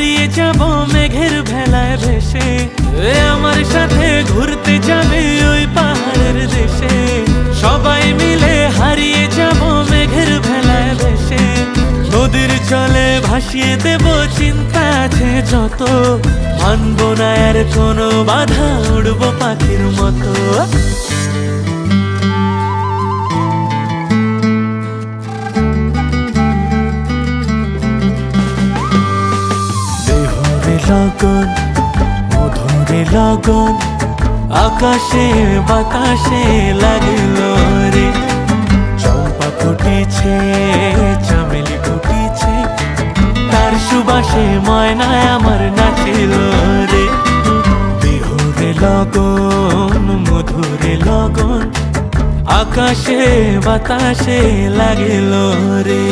হারিয়ে যাব মেঘের ভেলায় ভেসে। আমার সাথে ঘুরতে যাবে ওই পাহাড়ের দেশে। সবাই মিলে হারিয়ে যাব মেঘের ভেলায় ভেসে। নদীর জলে ভাসিয়ে দেব চিন্তা আছে যত। মানব না আর কোনো বাধা, উড়বো পাখির মতো। দেহরে লগন মধুরে লগন, আকাশে বাতাসে লাগলো রে। চম্পা ফুটেছে চামেলি ফুটেছে, তার সুবাসে ময়নায় আমার নাচিল রে। দেহরে লগন মধুরে লগন, আকাশে বাতাসে লাগিল রে।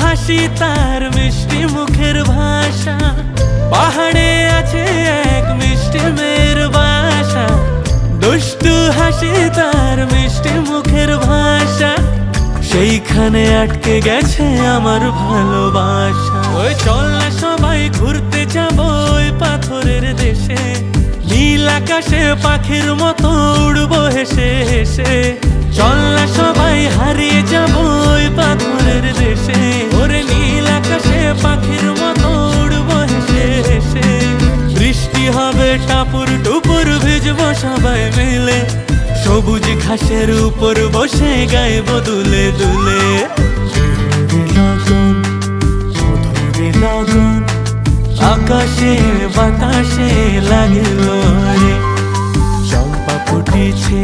হাসি তার মিষ্টি মুখের ভাষা, পাহাড়ে আছে এক মিষ্টি মেয়ের বাসা। দুষ্টু হাসি তার মিষ্টি মুখের ভাষা, সেইখানে আটকে গেছে আমার ভালোবাসা। ওই চল না সবাই ঘুরতে যাব ওই পাথরের দেশে। নীল আকাশে পাখির মতো উড়বো হেসে হেসে। চল না সবাই হারিয়ে যাব ওই পাথরের দেশে। ওরে নীল আকাশে পাখির মতো উড়বো হেসে হেসে। বৃষ্টি হবে টাপুর টুপুর, ভিজবো সবাই মিলে। সবুজ ঘাসের উপর বসে গাইবো দুলে দুলে। লগন মধুরে লগন, আকাশে বাতাসে লাগলো রে। চম্পা ফুটেছে